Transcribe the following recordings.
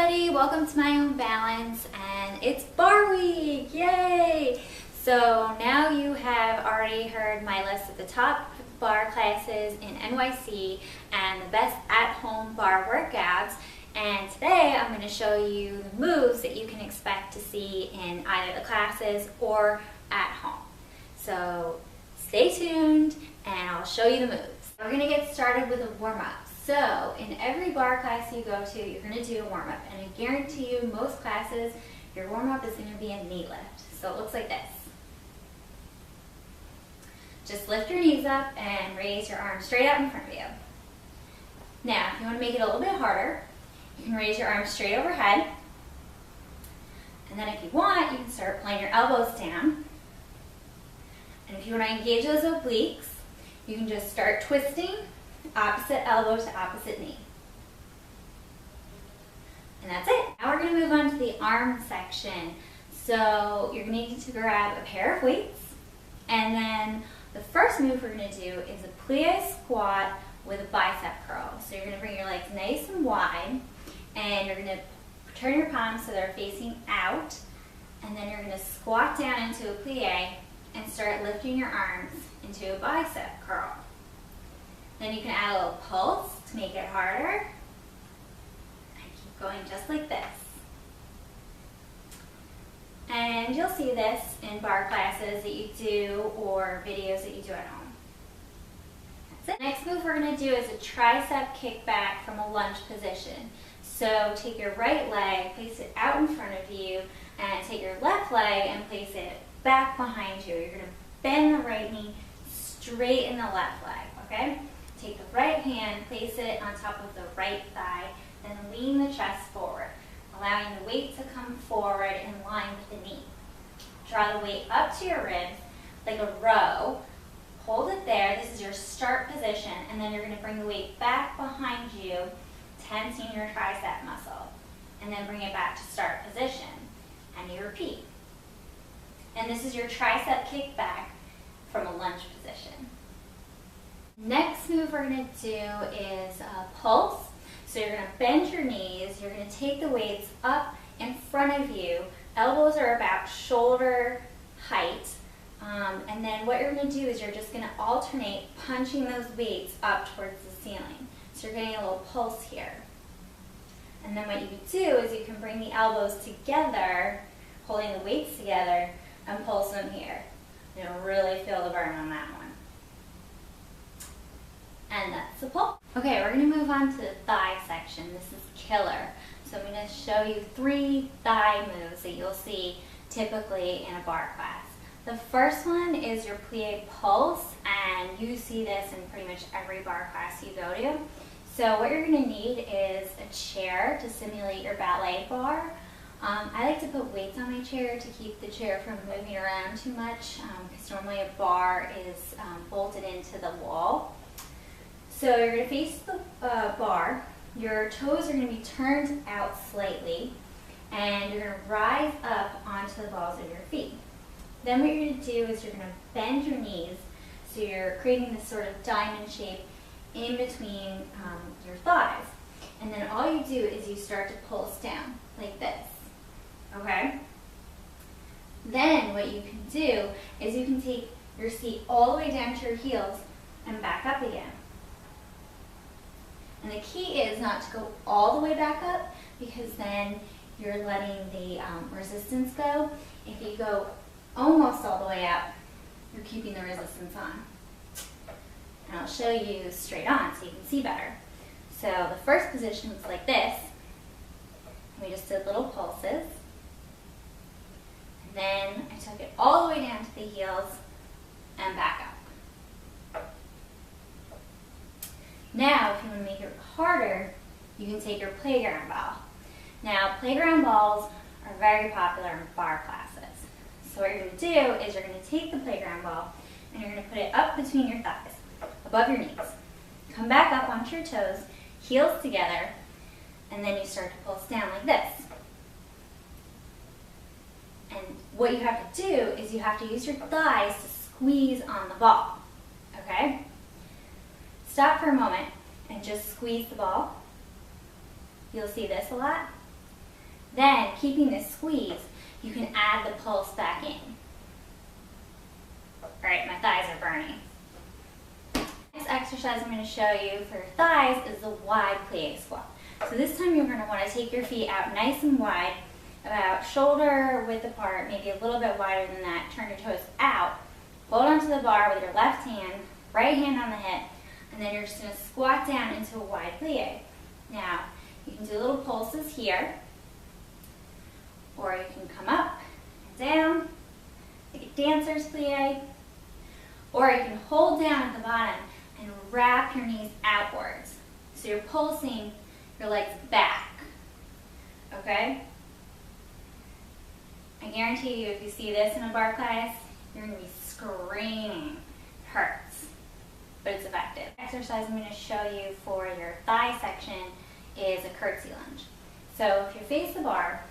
everybody, welcome to My Own Balance, and it's Bar Week, yay! So now you have already heard my list of the top bar classes in NYC and the best at-home bar workouts, and today I'm going to show you the moves that you can expect to see in either the classes or at home. So stay tuned and I'll show you the moves. We're going to get started with a warm-up. So in every bar class you go to, you're going to do a warm-up, and I guarantee you most classes, your warm-up is going to be a knee lift. So it looks like this. Just lift your knees up and raise your arms straight out in front of you. Now, if you want to make it a little bit harder, you can raise your arms straight overhead. And then if you want, you can start pulling your elbows down. And if you want to engage those obliques, you can just start twisting opposite elbow to opposite knee. And that's it. Now we're going to move on to the arm section. So you're going to need to grab a pair of weights, and then the first move we're going to do is a plie squat with a bicep curl. So you're going to bring your legs nice and wide, and you're going to turn your palms so they're facing out, and then you're going to squat down into a plie and start lifting your arms into a bicep curl. Then you can add a little pulse to make it harder, and keep going just like this. And you'll see this in bar classes that you do or videos that you do at home. That's it. Next move we're going to do is a tricep kickback from a lunge position. So take your right leg, place it out in front of you, and take your left leg and place it back behind you. You're going to bend the right knee, straighten the left leg, okay? Take the right hand, place it on top of the right thigh, then lean the chest forward, allowing the weight to come forward in line with the knee. Draw the weight up to your ribs like a row. Hold it there. This is your start position, and then you're going to bring the weight back behind you, tensing your tricep muscle, and then bring it back to start position, and you repeat. And this is your tricep kickback from a lunge position. Next move we're going to do is a pulse. So you're going to bend your knees, you're going to take the weights up in front of you, elbows are about shoulder height, and then what you're going to do is you're just going to alternate punching those weights up towards the ceiling. So you're getting a little pulse here. And then what you can do is you can bring the elbows together, holding the weights together, and pulse them here. You'll really feel the burn on that one. And that's the pull. Okay, we're going to move on to the thigh section. This is killer. So I'm going to show you 3 thigh moves that you'll see typically in a bar class. The first one is your plie pulse, and you see this in pretty much every bar class you go to. So what you're going to need is a chair to simulate your ballet bar. I like to put weights on my chair to keep the chair from moving around too much, because normally a bar is bolted into the wall. So you're going to face the bar, your toes are going to be turned out slightly, and you're going to rise up onto the balls of your feet. Then what you're going to do is you're going to bend your knees, so you're creating this sort of diamond shape in between your thighs. And then all you do is you start to pulse down, like this, okay? Then what you can do is you can take your seat all the way down to your heels and back up again. And the key is not to go all the way back up, because then you're letting the resistance go. If you go almost all the way up, you're keeping the resistance on. And I'll show you straight on so you can see better. So the first position was like this. We just did little pulses. And then I took it all the way down to the heels and back up. Now, if you want to make it harder, you can take your playground ball. Now, playground balls are very popular in bar classes. So what you're going to do is you're going to take the playground ball and you're going to put it up between your thighs, above your knees. Come back up onto your toes, heels together, and then you start to pulse down like this. And what you have to do is you have to use your thighs to squeeze on the ball, okay? Stop for a moment and just squeeze the ball. You'll see this a lot. Then, keeping this squeeze, you can add the pulse back in. All right, my thighs are burning. Next exercise I'm going to show you for your thighs is the wide plie squat. So this time you're going to want to take your feet out nice and wide, about shoulder width apart, maybe a little bit wider than that. Turn your toes out. Hold onto the bar with your left hand, right hand on the hip, and then you're just going to squat down into a wide plie. Now, you can do little pulses here, or you can come up and down, like a dancer's plie, or you can hold down at the bottom and wrap your knees outwards. So you're pulsing your legs back, okay? I guarantee you if you see this in a barre class, you're going to be screaming. It hurts, but it's effective. The exercise I'm going to show you for your thigh section is a curtsy lunge. So if you face the bar,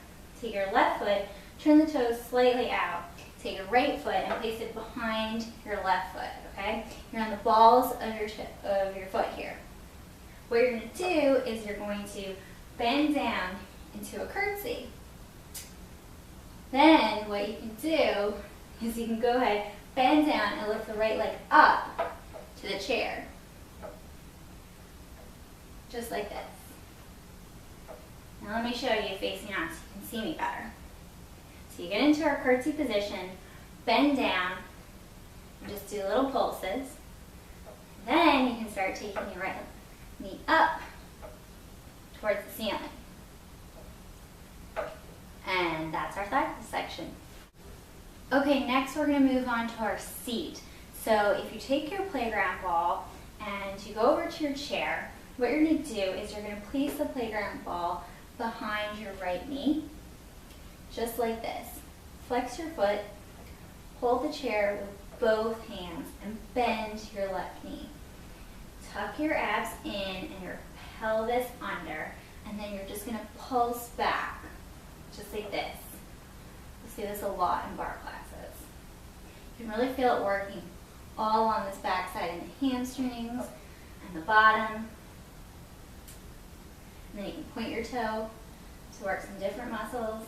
take your left foot, turn the toes slightly out, take your right foot and place it behind your left foot, okay? You're on the balls of your foot here. What you're going to do is you're going to bend down into a curtsy. Then what you can do is you can go ahead, bend down and lift the right leg up to the chair. Just like this. Now let me show you facing on so you can see me better. So you get into our curtsy position, bend down, and just do little pulses. Then you can start taking your right knee up towards the ceiling. And that's our thigh section. Okay, next we're going to move on to our seat. So if you take your playground ball and you go over to your chair, what you're going to do is you're going to place the playground ball behind your right knee, just like this. Flex your foot, hold the chair with both hands, and bend your left knee. Tuck your abs in and your pelvis under, and then you're just going to pulse back, just like this. You'll see this a lot in barre classes. You can really feel it working all on this backside in the hamstrings and the bottom. And then you can point your toe to work some different muscles,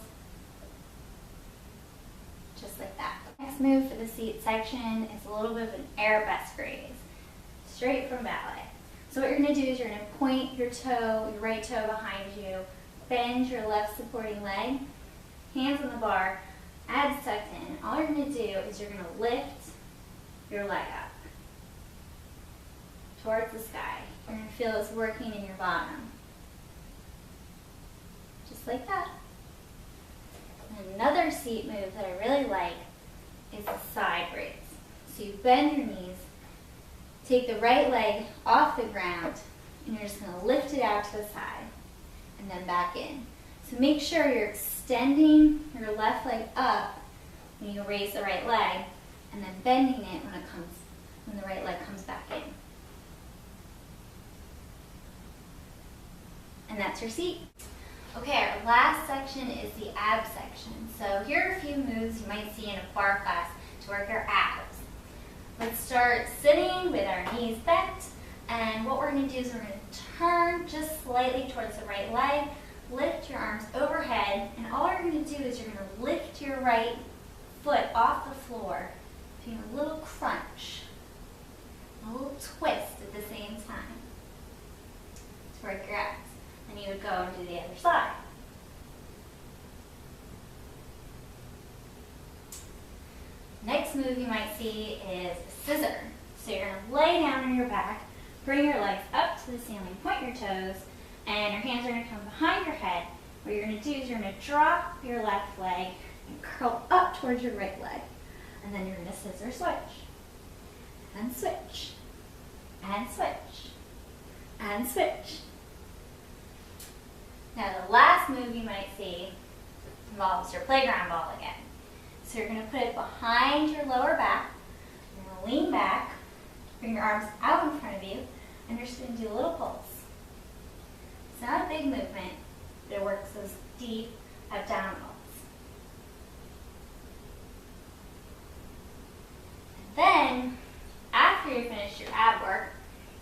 just like that. Next move for the seat section is a little bit of an arabesque raise, straight from ballet. So what you're going to do is you're going to point your toe, your right toe behind you, bend your left supporting leg, hands on the bar, abs tucked in. All you're going to do is you're going to lift your leg up towards the sky. You're going to feel this working in your bottom. Just like that. And another seat move that I really like is the side raise. So you bend your knees, take the right leg off the ground, and you're just going to lift it out to the side and then back in. So make sure you're extending your left leg up when you raise the right leg, and then bending it when the right leg comes back in. And that's your seat. Okay, our last section is the ab section. So here are a few moves you might see in a barre class to work your abs. Let's start sitting with our knees bent, and what we're going to do is we're going to turn just slightly towards the right leg, lift your arms overhead, and all you're going to do is you're going to lift your right foot off the floor, doing a little crunch, a little twist at the same time to work your abs. Then you would go and do the other side. Next move you might see is a scissor. So you're going to lay down on your back, bring your legs up to the ceiling, point your toes, and your hands are going to come behind your head. What you're going to do is you're going to drop your left leg and curl up towards your right leg. And then you're going to scissor switch. And switch. And switch. And switch. Now the last move you might see involves your playground ball again. So you're going to put it behind your lower back. You're going to lean back, bring your arms out in front of you, and you're just going to do a little pulse. It's not a big movement, but it works those deep abdominals. And then, after you finish your ab work,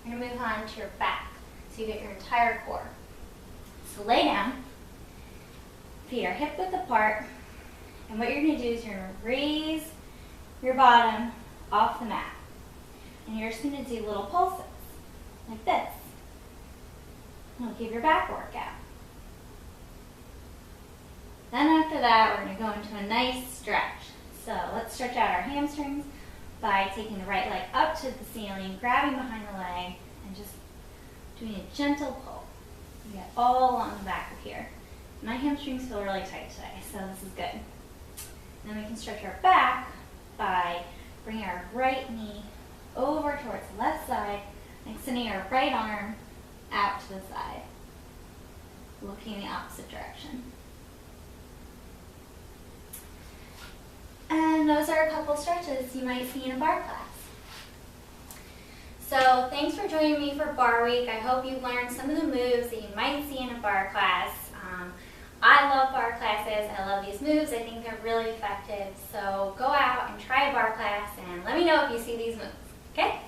you're going to move on to your back, so you get your entire core. So lay down, Feet are hip width apart. And what you're going to do is you're going to raise your bottom off the mat. And you're just going to do little pulses, like this. It'll give your back workout. Then after that, we're going to go into a nice stretch. So let's stretch out our hamstrings by taking the right leg up to the ceiling, grabbing behind the leg, and just doing a gentle pull. You get all along the back of here. My hamstrings feel really tight today, so this is good. And then we can stretch our back by bringing our right knee over towards the left side, and extending our right arm out to the side, looking in the opposite direction. And those are a couple stretches you might see in a barre class. So thanks for joining me for Barre Week. I hope you learned some of the moves that you might see in a barre class. I love barre classes. I love these moves. I think they're really effective. So go out and try a barre class and let me know if you see these moves. Okay?